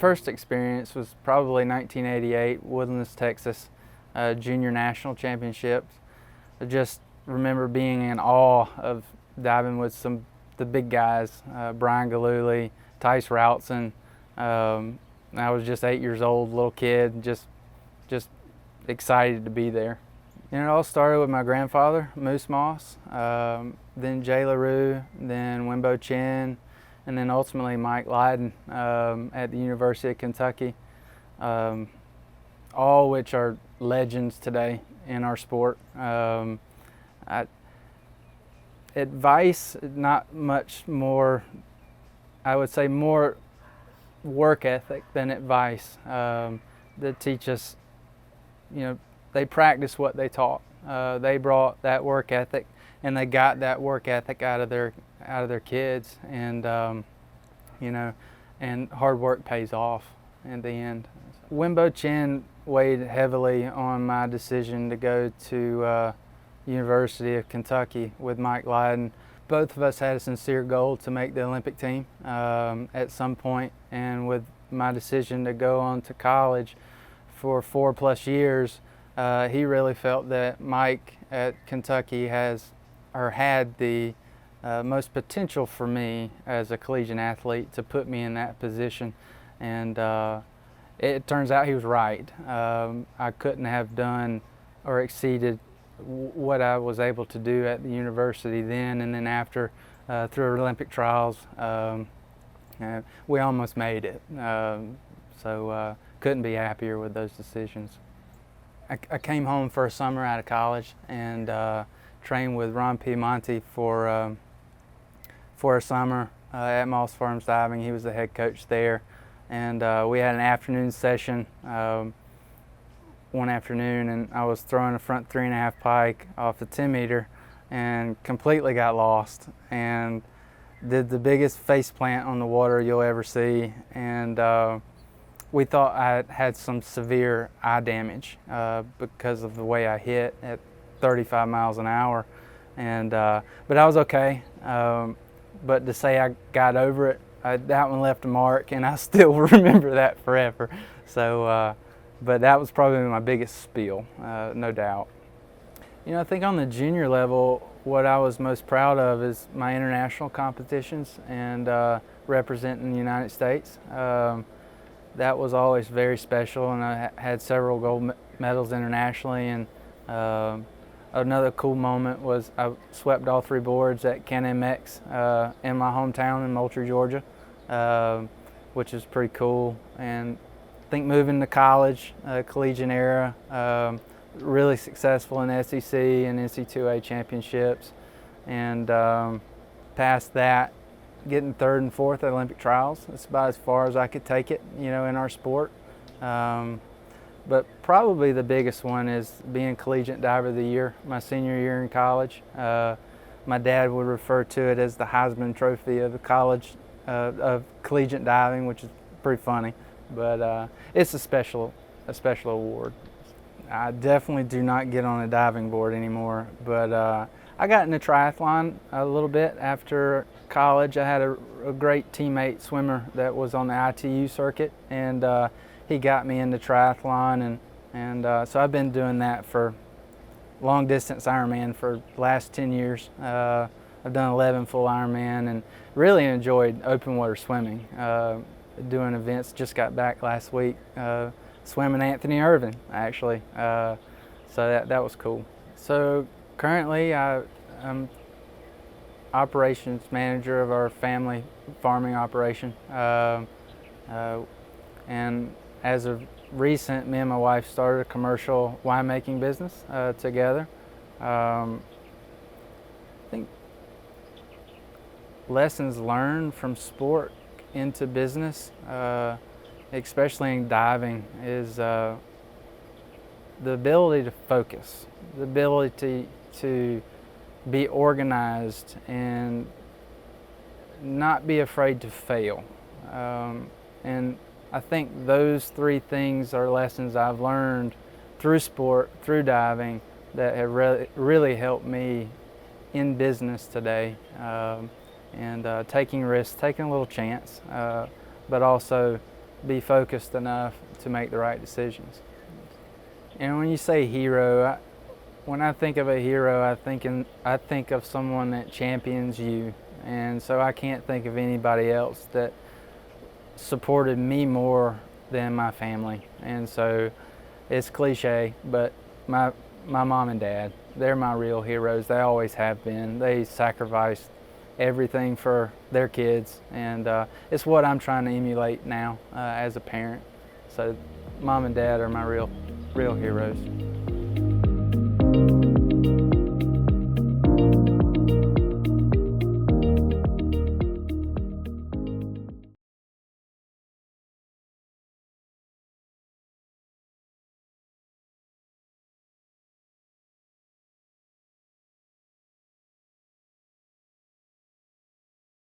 first experience was probably 1988, Woodlands, Texas, Junior National Championships. I just remember being in awe of diving with the big guys, Brian Galooly, Tice Routson. I was just 8 years old, little kid, just excited to be there. And it all started with my grandfather, Moose Moss, then Jay LaRue, then Wimbo Chin, and then ultimately Mike Lydon at the University of Kentucky, all which are legends today in our sport. Advice, not much more, I would say more work ethic than advice. That teach us, they practice what they taught. They brought that work ethic, and they got that work ethic out of their kids, and and hard work pays off in the end. Wimbo Chin weighed heavily on my decision to go to University of Kentucky with Mike Lydon. Both of us had a sincere goal to make the Olympic team at some point, and with my decision to go on to college for 4+ years, he really felt that Mike at Kentucky had the most potential for me as a collegiate athlete to put me in that position, and it turns out he was right. I couldn't have done or exceeded what I was able to do at the university then, and then after through Olympic trials, we almost made it. So couldn't be happier with those decisions. I came home for a summer out of college and trained with Ron Piemonte for a summer at Moss Farms Diving. He was the head coach there, and we had an afternoon session one afternoon, and I was throwing a front 3.5 pike off the 10 meter and completely got lost and did the biggest face plant on the water you'll ever see, and we thought I had some severe eye damage because of the way I hit at 35 miles an hour, and but I was okay. But to say I got over it, that one left a mark, and I still remember that forever. So but that was probably my biggest spiel, no doubt. I think on the junior level, what I was most proud of is my international competitions and representing the United States. That was always very special, and I had several gold medals internationally. And another cool moment was I swept all 3 boards at Can-Am-X in my hometown in Moultrie, Georgia, which is pretty cool. And I think moving to college, collegiate era, really successful in SEC and NC2A championships, and past that, getting 3rd and 4th at Olympic trials. That's about as far as I could take it, in our sport. But probably the biggest one is being Collegiate Diver of the Year my senior year in college. My dad would refer to it as the Heisman Trophy of the college of collegiate diving, which is pretty funny. But it's a special award. I definitely do not get on a diving board anymore, but I got into triathlon a little bit after college. I had a great teammate swimmer that was on the ITU circuit, and he got me into triathlon, and so I've been doing that for long distance Ironman for the last 10 years. I've done 11 full Ironman and really enjoyed open water swimming. Doing events, just got back last week, swimming Anthony Irvin actually, so that was cool. So currently I'm operations manager of our family farming operation, and as of recent, me and my wife started a commercial winemaking business together. I think lessons learned from sport into business, especially in diving, is the ability to focus, the ability to be organized and not be afraid to fail. And I think those 3 things are lessons I've learned through sport, through diving, that have really helped me in business today. And taking risks, taking a little chance, but also be focused enough to make the right decisions. And when you say hero, when I think of a hero, I think of someone that champions you. And so I can't think of anybody else that supported me more than my family. And so it's cliche, but my mom and dad, they're my real heroes. They always have been. They sacrificed everything for their kids, and it's what I'm trying to emulate now as a parent. So mom and dad are my real heroes.